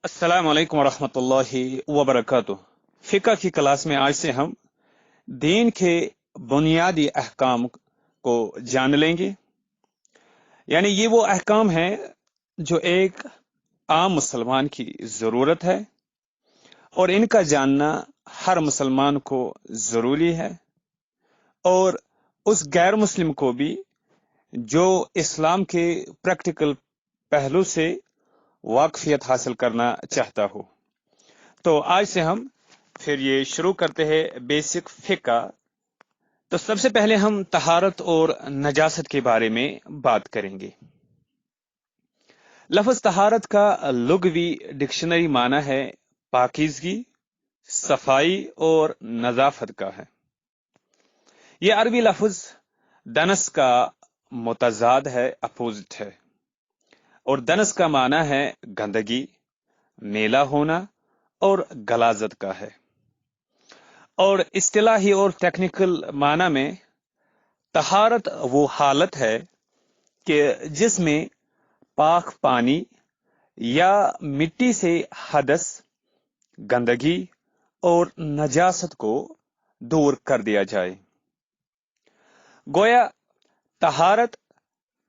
अस्सलाम वालेकुम वरहमतुल्लाहि वबरकातुह। फिक़ह की क्लास में आज से हम दीन के बुनियादी अहकाम को जान लेंगे। यानी ये वो अहकाम हैं जो एक आम मुसलमान की ज़रूरत है और इनका जानना हर मुसलमान को ज़रूरी है, और उस गैर मुस्लिम को भी जो इस्लाम के प्रैक्टिकल पहलू से वाकफियत हासिल करना चाहता हो। तो आज से हम फिर ये शुरू करते हैं बेसिक फिक़ह। तो सबसे पहले हम तहारत और नजासत के बारे में बात करेंगे। लफ्ज़ तहारत का लुग़वी डिक्शनरी माना है पाकीज़गी, सफाई और नजाफत का है। यह अरबी लफ्ज़ दनस का मुतज़ाद है, अपोजिट है, और दनस का माना है गंदगी, मेला होना और गलाजत का है। और इस्तिलाही और टेक्निकल माना में तहारत वो हालत है कि जिसमें पाक पानी या मिट्टी से हदस, गंदगी और नजासत को दूर कर दिया जाए। गोया तहारत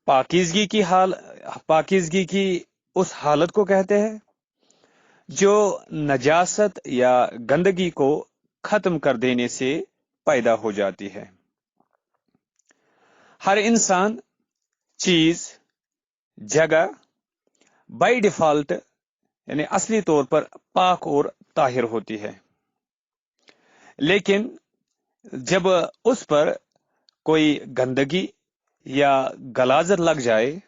पाकीज़गी की उस हालत को कहते हैं जो नजासत या गंदगी को खत्म कर देने से पैदा हो जाती है। हर इंसान, चीज, जगह बाय डिफॉल्ट यानी असली तौर पर पाक और ताहिर होती है, लेकिन जब उस पर कोई गंदगी या गलाजत लग जाए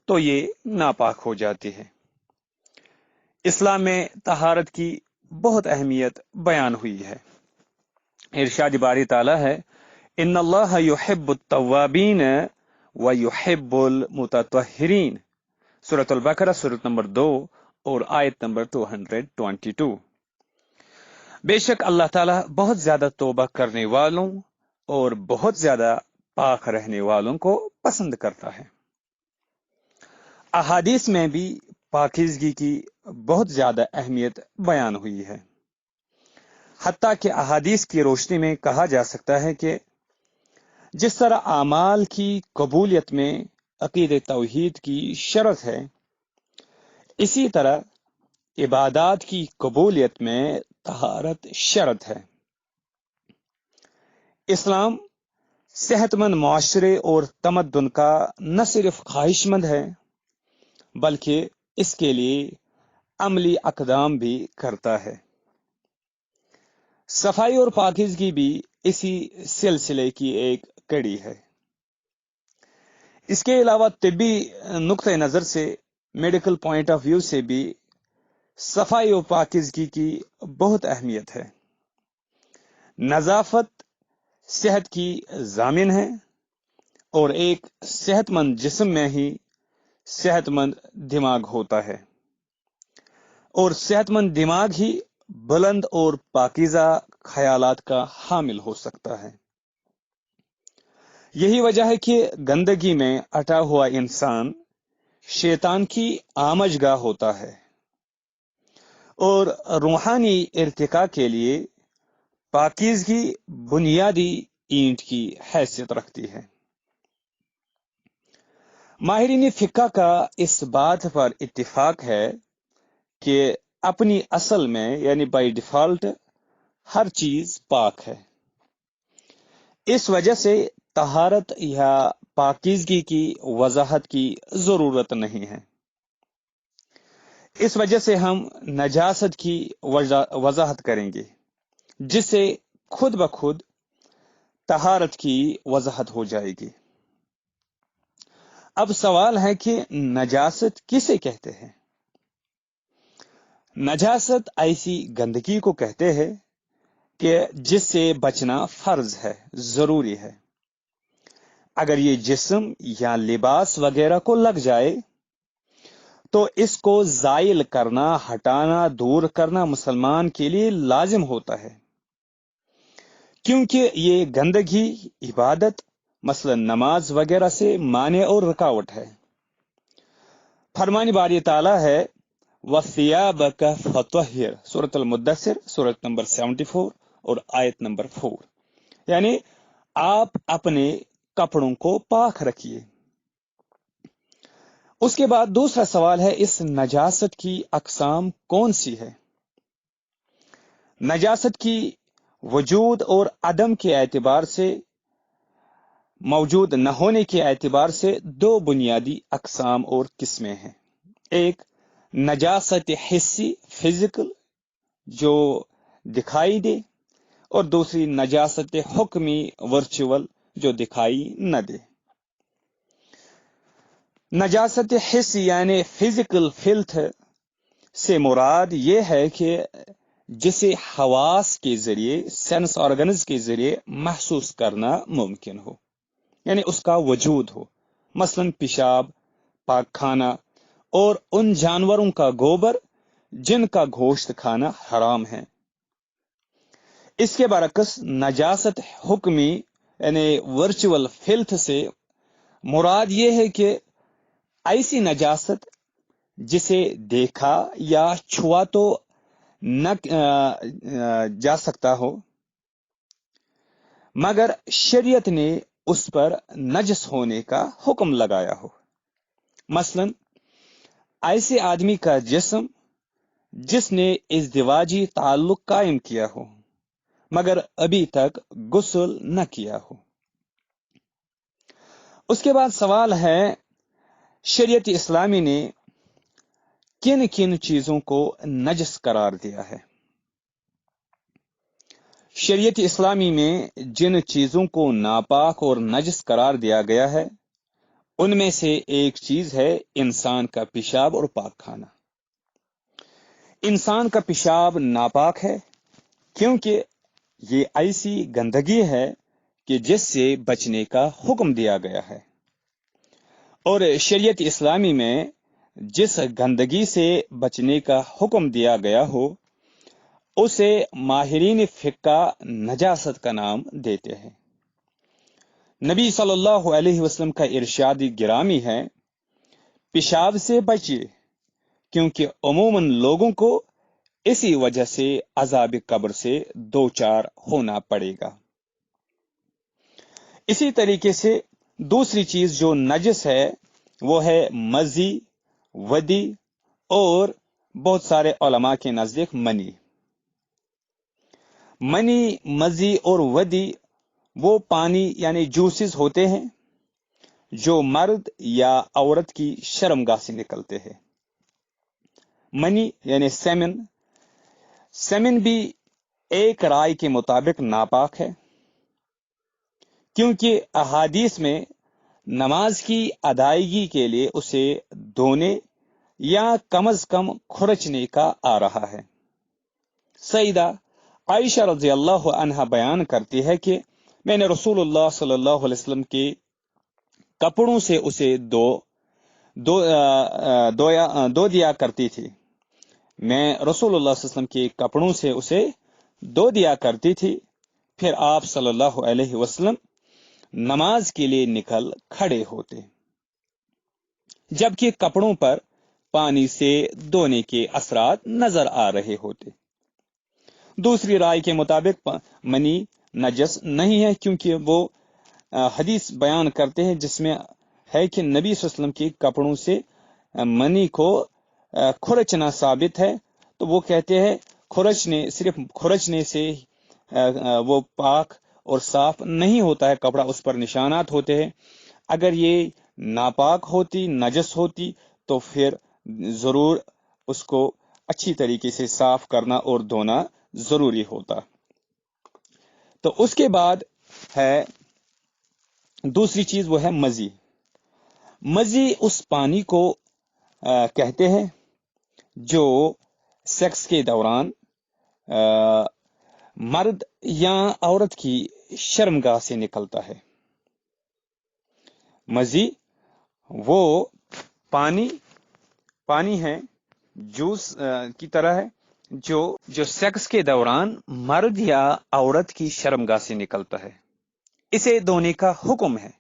तो ये नापाक हो जाती है। इस्लाम में तहारत की बहुत अहमियत बयान हुई है। इरशाद बारी ताला है, इन्नल्लाह युहिब्बुत तव्वाबीन व युहिब्बुल मुतत्तहिरीन। सूरह बकरा सूरत नंबर 2 और आयत नंबर 222। बेशक अल्लाह ताला बहुत ज्यादा तौबा करने वालों और बहुत ज्यादा पाक रहने वालों को पसंद करता है। अहादीस में भी पाकीज़गी की बहुत ज्यादा अहमियत बयान हुई है। हत्ता कि अहादीस की रोशनी में कहा जा सकता है कि जिस तरह आमाल की कबूलियत में अकीदे तौहीद की शर्त है, इसी तरह इबादात की कबूलियत में तहारत शर्त है। इस्लाम सेहतमंद मुआशरे और तमद्दुन का न सिर्फ ख्वाहिशमंद है बल्कि इसके लिए अमली अक़दाम भी करता है। सफाई और पाकीज़गी भी इसी सिलसिले की एक कड़ी है। इसके अलावा तिब्बी नुक्ते नजर से, मेडिकल पॉइंट ऑफ व्यू से भी सफाई और पाकीज़गी की बहुत अहमियत है। नजाफत सेहत की जामिन है और एक सेहतमंद जिस्म में ही सेहतमंद दिमाग होता है, और सेहतमंद दिमाग ही बुलंद और पाकीज़ा ख्यालात का हामिल हो सकता है। यही वजह है कि गंदगी में अटा हुआ इंसान शैतान की आमजगाह होता है और रूहानी इर्तिका के लिए पाकीज़गी बुनियादी ईंट की हैसियत रखती है। माहिरीन फिक़ह का इस बात पर इत्तिफाक है कि अपनी असल में यानी बाय डिफॉल्ट हर चीज पाक है। इस वजह से तहारत या पाकीज़गी की वजाहत की जरूरत नहीं है। इस वजह से हम नजासत की वजाहत करेंगे, जिससे खुद ब खुद तहारत की वजाहत हो जाएगी। अब सवाल है कि नजासत किसे कहते हैं? नजासत ऐसी गंदगी को कहते हैं कि जिससे बचना फर्ज है, जरूरी है। अगर ये जिस्म या लिबास वगैरह को लग जाए तो इसको जायल करना, हटाना, दूर करना मुसलमान के लिए लाजिम होता है, क्योंकि ये गंदगी इबादत मसलन नमाज वगैरह से माने और रुकावट है। फरमानी बारी ताला है, वसियाबक फतहिर, सूरत अल-मुद्दसिर, सूरत नंबर 74 और आयत नंबर 4। यानी आप अपने कपड़ों को पाक रखिए। उसके बाद दूसरा सवाल है, इस नजासत की अकसाम कौन सी है? नजासत की वजूद और अदम के एतबार से, मौजूद न होने के एतबार से दो बुनियादी अकसाम और किस्में हैं। एक नजासत हिस्सी, फिजिकल, जो दिखाई दे, और दूसरी नजासत हुक्मी, वर्चुअल, जो दिखाई न दे। नजासत हिस्सी यानी फिजिकल फिल्थ से मुराद ये है कि जिसे हवास के जरिए, सेंस ऑर्गन्स के जरिए महसूस करना मुमकिन हो, यानी उसका वजूद हो। मसलन पेशाब, पाक खाना और उन जानवरों का गोबर जिनका गोश्त खाना हराम है। इसके बरकस नजासत हुक्मी यानी वर्चुअल फिल्थ से मुराद ये है कि ऐसी नजासत जिसे देखा या छुआ तो न जा सकता हो, मगर शरीयत ने उस पर नजस होने का हुक्म लगाया हो। मसलन ऐसे आदमी का जिस्म जिसने इज़्दिवाजी ताल्लुक कायम किया हो मगर अभी तक गुस्ल न किया हो। उसके बाद सवाल है, शरीयत इस्लामी ने किन किन चीजों को नजस करार दिया है? शरीयत इस्लामी में जिन चीजों को नापाक और नजस करार दिया गया है, उनमें से एक चीज है इंसान का पेशाब और पाक खाना। इंसान का पेशाब नापाक है क्योंकि ये ऐसी गंदगी है कि जिससे बचने का हुक्म दिया गया है, और शरीयत इस्लामी में जिस गंदगी से बचने का हुक्म दिया गया हो उसे माहिरीन फिक्का नजासत का नाम देते हैं। नबी सल्लल्लाहु अलैहि वसल्लम का इरशाद गिरामी है, पेशाब से बचिए क्योंकि अमूमन लोगों को इसी वजह से अजाब कब्र से दो चार होना पड़ेगा। इसी तरीके से दूसरी चीज जो नजस है वो है मजी, वदी और बहुत सारे उलमा के नजदीक मनी। मनी, मजी और वदी वो पानी यानी जूसेस होते हैं जो मर्द या औरत की शर्मगाह से निकलते हैं। मनी यानी सेमन, सेमन भी एक राय के मुताबिक नापाक है क्योंकि अहादीस में नमाज की अदायगी के लिए उसे धोने या कम अज कम खुरचने का आ रहा है। सईदा आयशा रज़ी अल्लाह अन्हा बयान करती है कि मैंने रसूलुल्लाह सल्लल्लाहु अलैहि वसल्लम के कपड़ों से उसे दो दिया करती थी। मैं रसूलुल्लाह सल्लल्लाहु अलैहि वसल्लम के कपड़ों से उसे दो दिया करती थी, फिर आप सल्लल्लाहु अलैहि वसल्लम नमाज के लिए निकल खड़े होते, जबकि कपड़ों पर पानी से धोने के असरात नजर आ रहे होते। दूसरी राय के मुताबिक मनी नजस नहीं है क्योंकि वो हदीस बयान करते हैं जिसमें है कि नबी सल्लल्लाहु अलैहि वसल्लम के कपड़ों से मनी को खुरचना साबित है। तो वो कहते हैं सिर्फ खुरचने से वो पाक और साफ नहीं होता है कपड़ा, उस पर निशानात होते हैं। अगर ये नापाक होती, नजस होती, तो फिर जरूर उसको अच्छी तरीके से साफ करना और धोना जरूरी होता। तो उसके बाद है दूसरी चीज, वो है मजी। मजी उस पानी को कहते हैं जो सेक्स के दौरान मर्द या औरत की शर्मगाह से निकलता है। मजी वो पानी है, जूस की तरह है जो सेक्स के दौरान मर्द या औरत की शर्मगाह से निकलता है। इसे धोने का हुक्म है।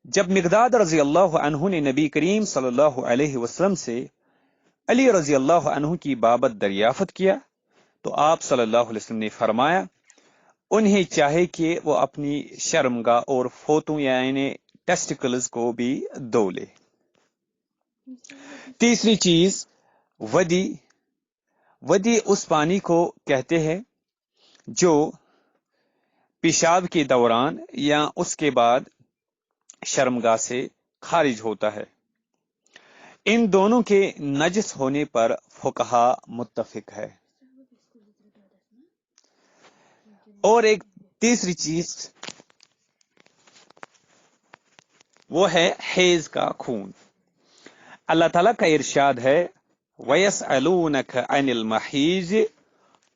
जब मिक़दाद रज़ी अल्लाहु अन्हु ने नबी करीम सल्लल्लाहु अलैहि वसल्लम से علی رضی اللہ عنہ کی بابت دریافت کیا تو آپ صلی اللہ علیہ وسلم نے فرمایا انہیں چاہے کہ وہ اپنی شرمگاہ اور فوتوں یعنی ٹیسٹیکلز کو بھی دھو لے۔ تیسری چیز ودی اس پانی کو کہتے ہیں جو پیشاب کے دوران یا اس کے بعد شرمگاہ سے خارج ہوتا ہے۔ ان دونوں کے نجس ہونے پر فقہا متفق ہے۔ اور ایک تیسری چیز وہ ہے حیض کا خون۔ اللہ تعالیٰ کا ارشاد ہے وَيَسْأَلُونَكَ عَنِ الْمَحِيضِ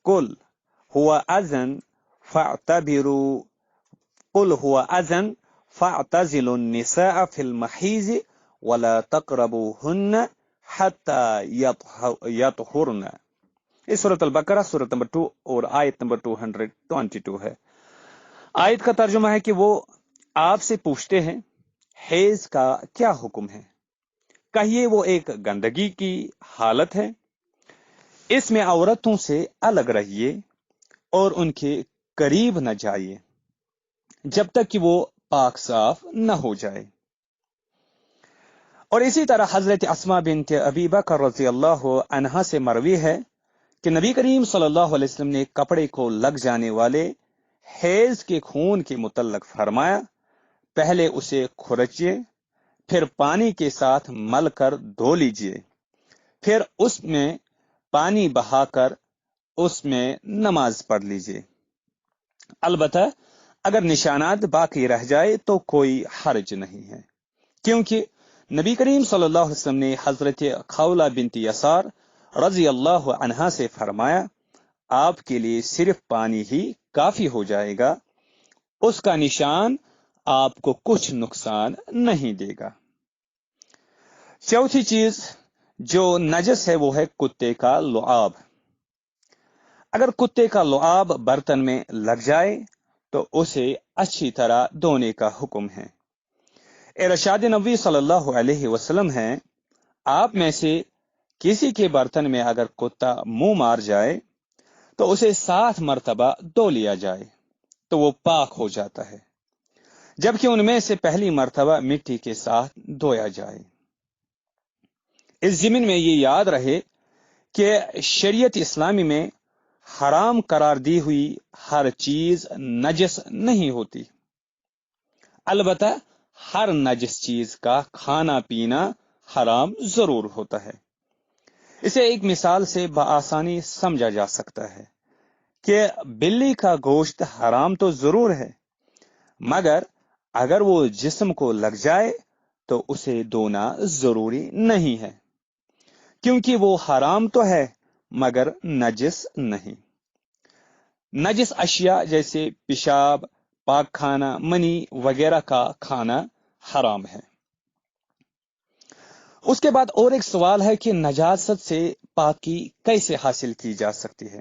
قُلْ هُوَ أَذًى فَاعْتَزِلُوا النِّسَاءَ فِي الْمَحِيضِ وَلَا تَقْرَبُوهُنَّ حَتَّى يَطْهُرْنَ۔ اس سورۃ البقرہ سورۃ نمبر 2 اور آیت نمبر 222 ہے۔ آیت کا ترجمہ ہے کہ وہ آپ سے پوچھتے ہیں حیض کا کیا حکم ہے؟ کہیے وہ ایک گندگی کی حالت ہے، اس میں عورتوں سے الگ رہیے اور ان کے قریب نہ جائیے جب تک کہ وہ پاک صاف نہ ہو جائے۔ اور اسی طرح حضرت اسماء بنت ابی بکر رضی اللہ عنہا سے مروی ہے کہ نبی کریم صلی اللہ علیہ وسلم نے کپڑے کو لگ جانے والے حیض کے خون کے متعلق فرمایا پہلے اسے کھرچیے، پھر پانی کے ساتھ مل کر دھو لیجیے، پھر اس میں پانی بہا کر اس میں نماز پڑھ لیجیے۔ البتہ اگر نشانات باقی رہ جائے تو کوئی حرج نہیں ہے، کیونکہ نبی کریم صلی اللہ علیہ وسلم نے حضرت خولہ بنت یسار رضی اللہ عنہا سے فرمایا آپ کے لیے صرف پانی ہی کافی ہو جائے گا، اس کا نشان آپ کو کچھ نقصان نہیں دے گا۔ چوتھی چیز جو نجس ہے وہ ہے کتے کا لعاب۔ اگر کتے کا لعاب برتن میں لگ جائے تو اسے اچھی طرح دھونے کا حکم ہے۔ ارشاد نبی صلی اللہ علیہ وسلم ہے آپ میں سے کسی کے برتن میں اگر کتا منہ مار جائے تو اسے 7 مرتبہ دھو لیا جائے تو وہ پاک ہو جاتا ہے، جبکہ ان میں سے پہلی مرتبہ مٹی کے ساتھ دھویا جائے۔ اس ضمن میں یہ یاد رہے کہ شریعت اسلامی میں حرام قرار دی ہوئی ہر چیز نجس نہیں ہوتی، البتہ ہر نجس چیز کا کھانا پینا حرام ضرور ہوتا ہے۔ اسے ایک مثال سے بآسانی سمجھا جا سکتا ہے کہ بلی کا گوشت حرام تو ضرور ہے، مگر اگر وہ جسم کو لگ جائے تو اسے دھونا ضروری نہیں ہے، کیونکہ وہ حرام تو ہے مگر نجس نہیں۔ نجس اشیاء جیسے پیشاب، پاک کھانا، منی وغیرہ کا کھانا حرام ہے۔ اس کے بعد اور ایک سوال ہے کہ نجاست سے پاکی کیسے حاصل کی جا سکتی ہے؟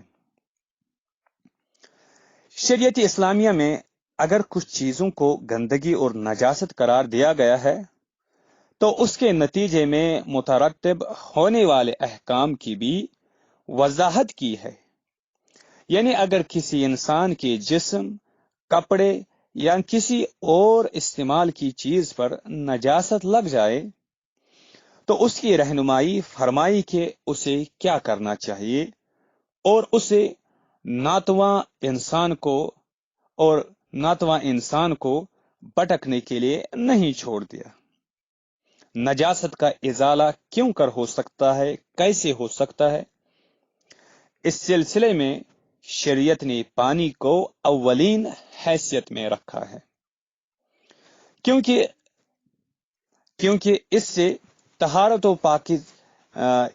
شریعت اسلامیہ میں اگر کچھ چیزوں کو گندگی اور نجاست قرار دیا گیا ہے تو اس کے نتیجے میں مترتب ہونے والے احکام کی بھی وضاحت کی ہے۔ یعنی اگر کسی انسان کے جسم، کپڑے یا کسی اور استعمال کی چیز پر نجاست لگ جائے تو اس کی رہنمائی فرمائی کہ اسے کیا کرنا چاہیے، اور اسے ناتواں انسان کو بھٹکنے کے لیے نہیں چھوڑ دیا۔ نجاست کا ازالہ کیوں کر ہو سکتا ہے، کیسے ہو سکتا ہے؟ اس سلسلے میں شریعت نے پانی کو اولین حیثیت میں رکھا ہے، کیونکہ اس سے طہارت و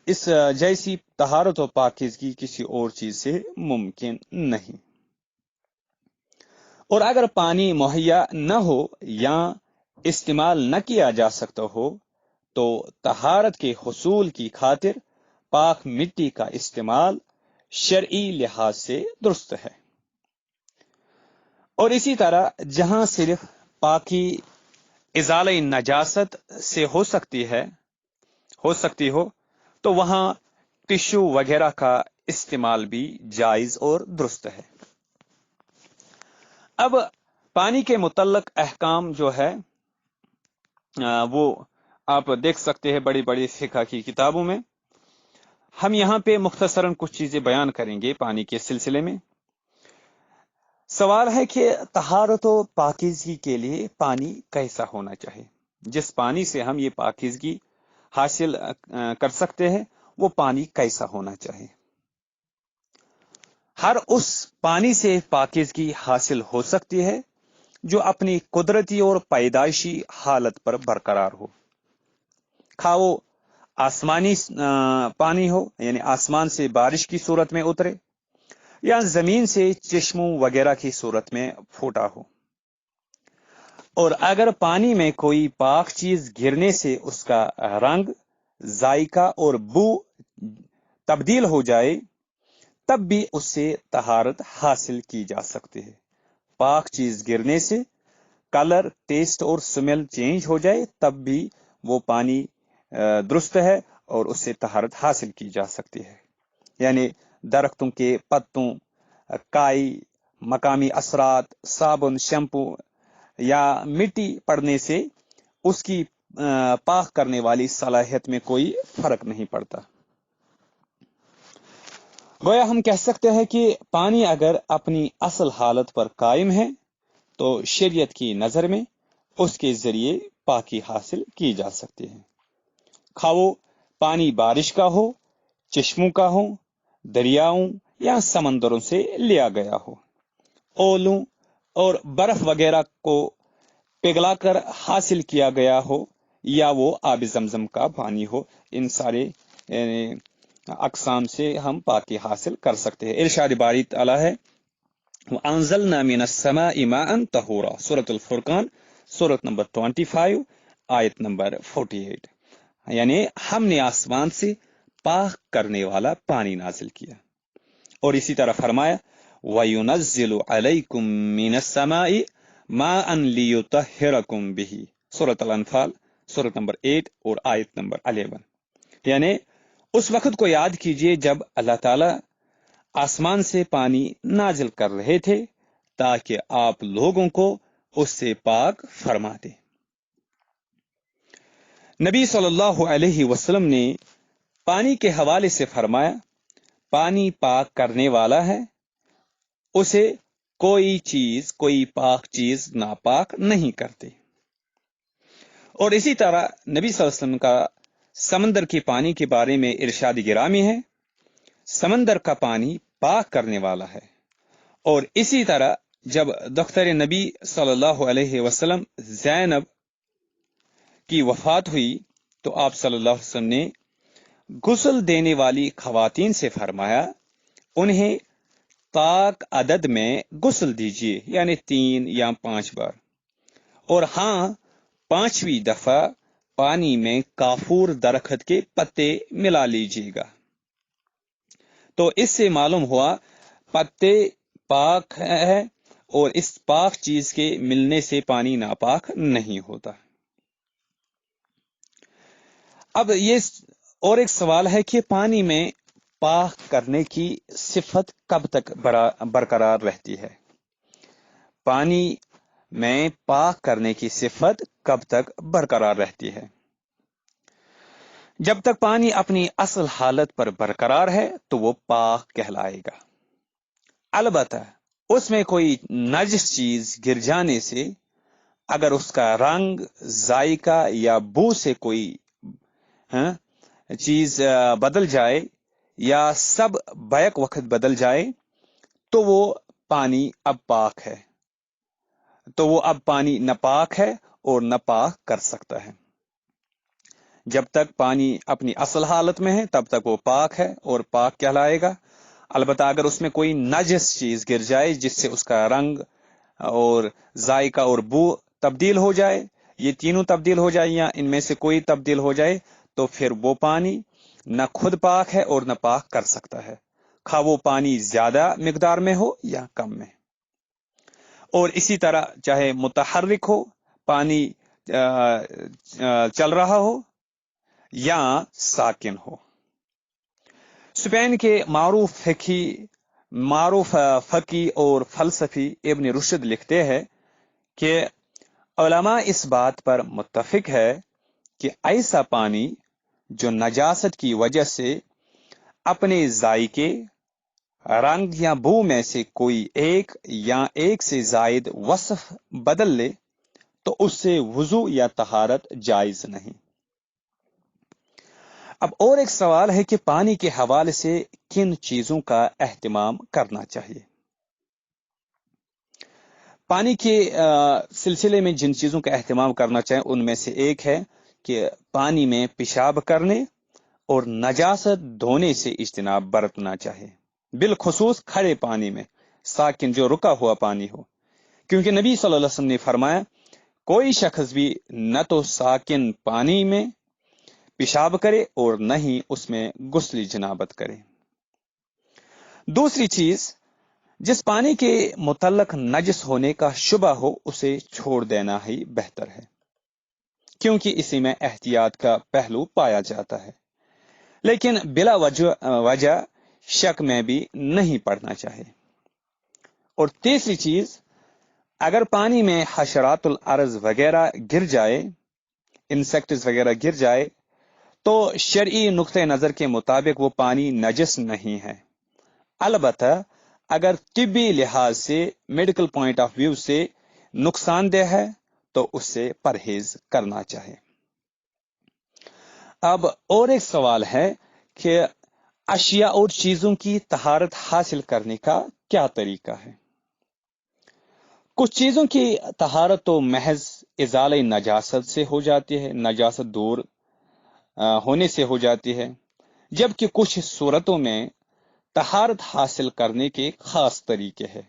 اس جیسی طہارت و پاکیزگی کسی اور چیز سے ممکن نہیں۔ اور اگر پانی مہیا نہ ہو یا استعمال نہ کیا جا سکتا ہو تو طہارت کے حصول کی خاطر پاک مٹی کا استعمال شرعی لحاظ سے درست ہے۔ اور اسی طرح جہاں صرف پاکی ازالہ نجاست سے ہو سکتی ہو تو وہاں ٹشو وغیرہ کا استعمال بھی جائز اور درست ہے۔ اب پانی کے متعلق احکام جو ہے وہ آپ دیکھ سکتے ہیں بڑی بڑی فقہ کی کتابوں میں۔ ہم یہاں پہ مختصراً کچھ چیزیں بیان کریں گے پانی کے سلسلے میں۔ سوال ہے کہ طہارت و پاکیزگی کے لیے پانی کیسا ہونا چاہیے؟ جس پانی سے ہم یہ پاکیزگی حاصل کر سکتے ہیں وہ پانی کیسا ہونا چاہیے؟ ہر اس پانی سے پاکیزگی حاصل ہو سکتی ہے جو اپنی قدرتی اور پیدائشی حالت پر برقرار ہو، خواہ وہ آسمانی پانی ہو، یعنی آسمان سے بارش کی صورت میں اترے، یا زمین سے چشموں وغیرہ کی صورت میں پھوٹا ہو۔ اور اگر پانی میں کوئی پاک چیز گرنے سے اس کا رنگ، ذائقہ اور بو تبدیل ہو جائے تب بھی اس سے طہارت حاصل کی جا سکتی ہے۔ پاک چیز گرنے سے کلر، ٹیسٹ اور سمیل چینج ہو جائے تب بھی وہ پانی درست ہے اور اس سے طہارت حاصل کی جا سکتی ہے۔ یعنی درختوں کے پتوں، کائی، مقامی اثرات، صابن، شیمپو یا مٹی پڑنے سے اس کی پاک کرنے والی صلاحیت میں کوئی فرق نہیں پڑتا۔ گویا ہم کہہ سکتے ہیں کہ پانی اگر اپنی اصل حالت پر قائم ہے تو شریعت کی نظر میں اس کے ذریعے پاکی حاصل کی جا سکتی ہے، خواہ وہ پانی بارش کا ہو، چشموں کا ہو، دریاؤں یا سمندروں سے لیا گیا ہو، اولوں اور برف وغیرہ کو پگھلا کر حاصل کیا گیا ہو، یا وہ آب زمزم کا پانی ہو۔ ان سارے اقسام سے ہم پاکی حاصل کر سکتے ہیں۔ ارشاد باری تعالیٰ ہے وَأَنزَلْنَا مِنَ السَّمَاءِ مَاءً طَهُورًا، سورۃ الفرقان، سورۃ نمبر 25، آیت نمبر 48، یعنی ہم نے آسمان سے پاک کرنے والا پانی نازل کیا۔ اور اسی طرح فرمایا وَيُنَزِّلُ عَلَيْكُم مِّنَ السَّمَاءِ مَاءً لِيُطَهِّرَكُم بِهِ، سورۃ الانفال، سورۃ نمبر 8 اور آیت نمبر 11۔ یعنی اس وقت کو یاد کیجئے جب اللہ تعالی آسمان سے پانی نازل کر رہے تھے تاکہ آپ لوگوں کو اس سے پاک فرما دے۔ نبی صلی اللہ علیہ وسلم نے پانی کے حوالے سے فرمایا پانی پاک کرنے والا ہے، اسے کوئی پاک چیز ناپاک نہیں کرتے۔ اور اسی طرح نبی صلی اللہ علیہ وسلم کا سمندر کے پانی کے بارے میں ارشاد گرامی ہے سمندر کا پانی پاک کرنے والا ہے۔ اور اسی طرح جب دختر نبی صلی اللہ علیہ وسلم زینب کی وفات ہوئی تو آپ صلی اللہ علیہ وسلم نے غسل دینے والی خواتین سے فرمایا انہیں پاک عدد میں غسل دیجیے، یعنی 3 یا 5 بار، اور ہاں 5ویں دفعہ پانی میں کافور درخت کے پتے ملا لیجیے گا۔ تو اس سے معلوم ہوا پتے پاک ہے اور اس پاک چیز کے ملنے سے پانی ناپاک نہیں ہوتا۔ اب یہ اور ایک سوال ہے کہ پانی میں پاک کرنے کی صفت کب تک برقرار رہتی ہے؟ پانی میں پاک کرنے کی صفت کب تک برقرار رہتی ہے؟ جب تک پانی اپنی اصل حالت پر برقرار ہے تو وہ پاک کہلائے گا۔ البتہ اس میں کوئی نجس چیز گر جانے سے اگر اس کا رنگ، ذائقہ یا بو سے کوئی چیز بدل جائے یا سب بیک وقت بدل جائے تو وہ پانی اب پاک ہے، تو وہ اب پانی ناپاک ہے اور ناپاک کر سکتا ہے۔ جب تک پانی اپنی اصل حالت میں ہے تب تک وہ پاک ہے اور پاک کہلائے گا۔ البتہ اگر اس میں کوئی نجس چیز گر جائے جس سے اس کا رنگ اور ذائقہ اور بو تبدیل ہو جائے، یہ تینوں تبدیل ہو جائے یا ان میں سے کوئی تبدیل ہو جائے تو پھر وہ پانی نہ خود پاک ہے اور نہ پاک کر سکتا ہے، خواہ وہ پانی زیادہ مقدار میں ہو یا کم میں۔ اور اسی طرح چاہے متحرک ہو، پانی چل رہا ہو یا ساکن ہو۔ स्पेन के मारूफ फकी और फलसफी इब्न रुशद लिखते हैं कि उलमा इस बात पर मुत्तफिक है कि ऐसा पानी जो नजासत की वजह से अपने जायके, रंग या बू में से कोई एक या एक से जायद वस्फ बदल ले तो उससे वुजू या तहारत जायज नहीं। अब और एक सवाल है कि पानी के हवाले से किन चीजों का एहतमाम करना चाहिए। पानी के सिलसिले में जिन चीजों का एहतमाम करना चाहिए उनमें से एक है कि पानी में पेशाब करने और नजासत धोने से इज्तिनाब बरतना चाहिए, बिलखुसूस खड़े पानी में, साकिन जो रुका हुआ पानी हो, क्योंकि नबी सल्लल्लाहु अलैहि वसल्लम ने फरमाया कोई शख्स भी न तो साकिन पानी में पेशाब करे और न ही उसमें गुस्ल जनाबत करे। दूसरी चीज, जिस पानी के मुतल्लक नजस होने का शुबा हो उसे छोड़ देना ही बेहतर है, क्योंकि इसी में एहतियात का पहलू पाया जाता है, लेकिन बिला वजह शक में भी नहीं पड़ना चाहिए। और तीसरी चीज, अगर पानी में हशरातुल अर्ज वगैरह गिर जाए, इंसेक्ट्स वगैरह गिर जाए, तो शरई नुक्ते नजर के मुताबिक वो पानी नजस नहीं है। अलबत्ता अगर तिब्बी लिहाज से, मेडिकल पॉइंट ऑफ व्यू से नुकसानदेह है तो उससे परहेज करना चाहिए। अब और एक सवाल है कि अशिया और चीजों की तहारत हासिल करने का क्या तरीका है। कुछ चीजों की तहारत तो महज इजाले नजासत से हो जाती है, नजासत दूर होने से हो जाती है, जबकि कुछ सूरतों में तहारत हासिल करने के खास तरीके हैं।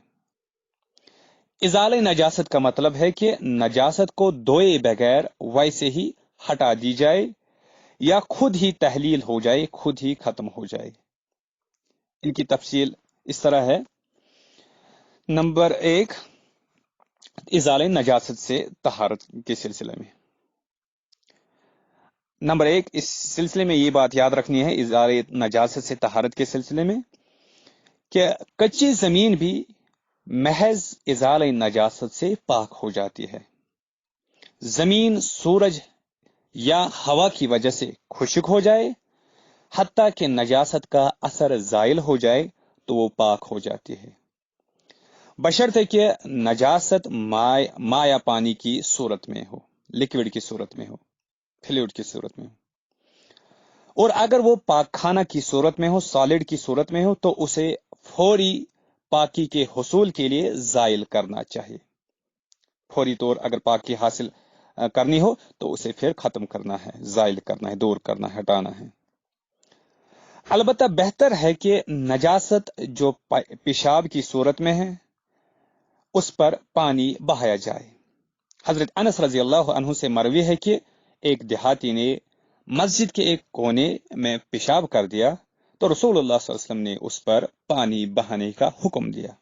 इजाले नजासत का मतलब है कि नजासत को धोए बगैर वैसे ही हटा दी जाए या खुद ही तहलील हो जाए, खुद ही खत्म हो जाए। इनकी तफसील इस तरह है। नंबर 1, इजाले नजासत से तहारत के सिलसिले में। नंबर 1, इस सिलसिले में ये बात याद रखनी है इजाले नजासत से तहारत के सिलसिले में कि कच्ची जमीन भी महज इजाले नजासत से पाक हो जाती है। जमीन सूरज या हवा की वजह से खुश्क हो जाए, हत्ता कि नजासत का असर जायल हो जाए, तो वो पाक हो जाती है, बशर्ते कि नजासत माया पानी की सूरत में हो, लिक्विड की सूरत में हो, फ्लूइड की सूरत में हो। और अगर वो पाकखाना की सूरत में हो, सॉलिड की सूरत में हो, तो उसे फौरी पाकी के हुसूल के लिए जायल करना चाहिए। फौरी तौर अगर पाकी हासिल करनी हो तो उसे फिर खत्म करना है, जायल करना है, दूर करना है, हटाना है। अलबत्ता बेहतर है कि नजासत जो पेशाब की सूरत में है उस पर पानी बहाया जाए। हजरत अनस रजी अल्लाह अन्हु से मरवी है कि एक देहाती ने मस्जिद के एक कोने में पेशाब कर दिया तो रसूलुल्लाह सल्लल्लाहु अलैहि वसल्लम ने उस पर पानी बहाने का हुक्म दिया।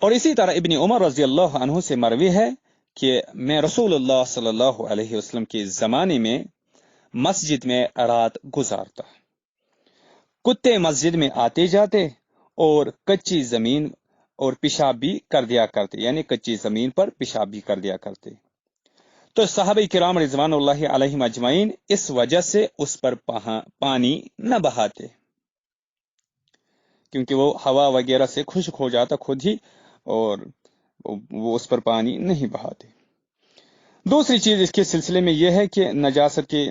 और इसी तरह इब्न उमर रजी अल्लाह अन्हु से मरवी है कि मैं रसूलुल्लाह सल्लल्लाहु अलैहि वसल्लम के जमाने में मस्जिद में रात गुजारता, कुत्ते मस्जिद में आते जाते और कच्ची जमीन और पेशाब भी कर दिया करते, यानी कच्ची जमीन पर पेशाब भी कर दिया करते। तो सहाबा किराम रिजवानुल्लाहि अलैहिम अजमाइन इस वजह से उस पर पानी न बहाते, क्योंकि वो हवा वगैरह से खुश्क हो जाता खुद ही, और वो उस पर पानी नहीं बहाते। दूसरी चीज इसके सिलसिले में यह है कि नजासत के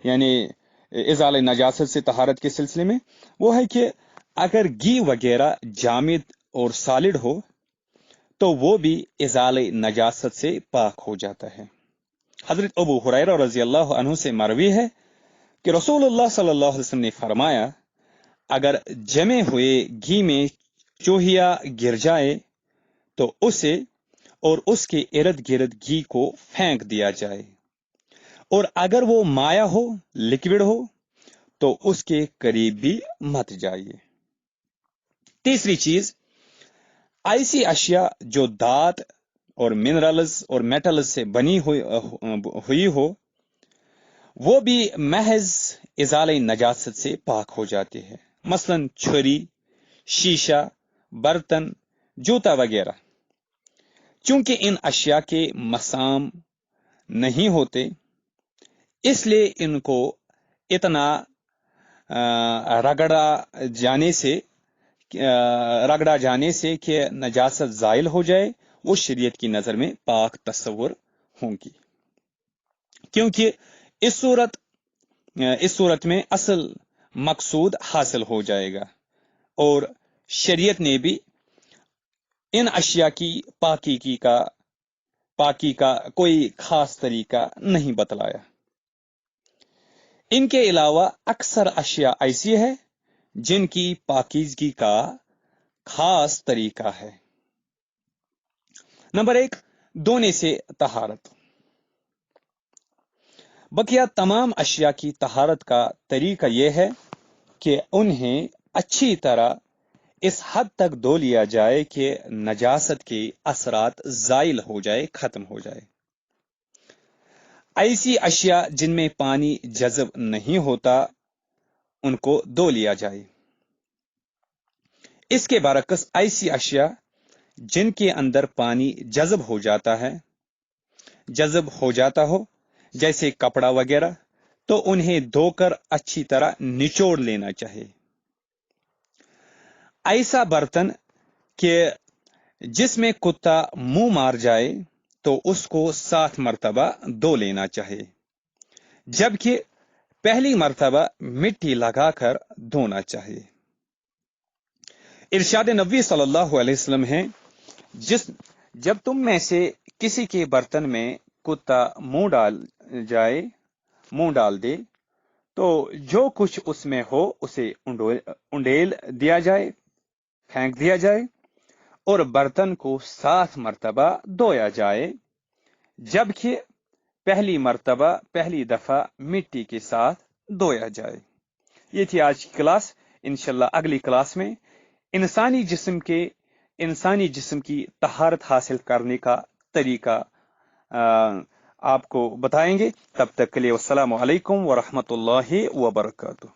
यानी इजाले नजासत से तहारत के सिलसिले में वो है कि अगर घी वगैरह जामिद और सॉलिड हो तो वो भी इजाले नजासत से पाक हो जाता है। हजरत अबू हुरैरा रजी अल्लाह अन्हु से मरवी है कि रसूलुल्लाह सल्लल्लाहु अलैहि वसल्लम ने फरमाया, अगर जमे हुए घी में चूहिया गिर जाए तो उसे और उसके इर्द गिर्द घी को फेंक दिया जाए, और अगर वो माया हो, लिक्विड हो, तो उसके करीब भी मत जाइए। तीसरी चीज, ऐसी अशिया जो धात और मिनरल्स और मेटल्स से बनी हुई हो وہ بھی محض ازالہ نجاست سے پاک ہو جاتے ہیں، مثلاً چھری، شیشہ، برتن، جوتا وغیرہ۔ چونکہ ان اشیاء کے مسام نہیں ہوتے، اس لیے ان کو اتنا رگڑا جانے سے کہ نجاست زائل ہو جائے، وہ شریعت کی نظر میں پاک تصور ہوں گی، کیونکہ اس صورت میں اصل مقصود حاصل ہو جائے گا، اور شریعت نے بھی ان اشیاء کی پاکی کا کوئی خاص طریقہ نہیں بتلایا۔ ان کے علاوہ اکثر اشیاء ایسی ہے جن کی پاکیزگی کا خاص طریقہ ہے۔ نمبر 1، دھونے سے طہارت۔ بقیہ تمام اشیاء کی طہارت کا طریقہ یہ ہے کہ انہیں اچھی طرح اس حد تک دھو لیا جائے کہ نجاست کے اثرات زائل ہو جائے، ختم ہو جائے۔ ایسی اشیاء جن میں پانی جذب نہیں ہوتا ان کو دھو لیا جائے۔ اس کے برعکس ایسی اشیاء جن کے اندر پانی جذب ہو جاتا ہو جیسے کپڑا وغیرہ، تو انہیں دھو کر اچھی طرح نچوڑ لینا چاہیے۔ ایسا برتن کہ جس میں کتا منہ مار جائے تو اس کو 7 مرتبہ دھو لینا چاہیے، جبکہ پہلی مرتبہ مٹی لگا کر دھونا چاہیے۔ ارشاد نبی صلی اللہ علیہ وسلم ہے، جب تم میں سے کسی کے برتن میں کتا منہ ڈال دے تو جو کچھ اس میں ہو اسے انڈیل دیا جائے، پھینک دیا جائے، اور برتن کو 7 مرتبہ دھویا جائے، جبکہ پہلی دفعہ مٹی کے ساتھ دھویا جائے۔ یہ تھی آج کی کلاس۔ انشاءاللہ اگلی کلاس میں انسانی جسم کی طہارت حاصل کرنے کا طریقہ آپ کو بتائیں گے۔ تب تک کے لیے السلام علیکم ورحمۃ اللہ وبرکاتہ۔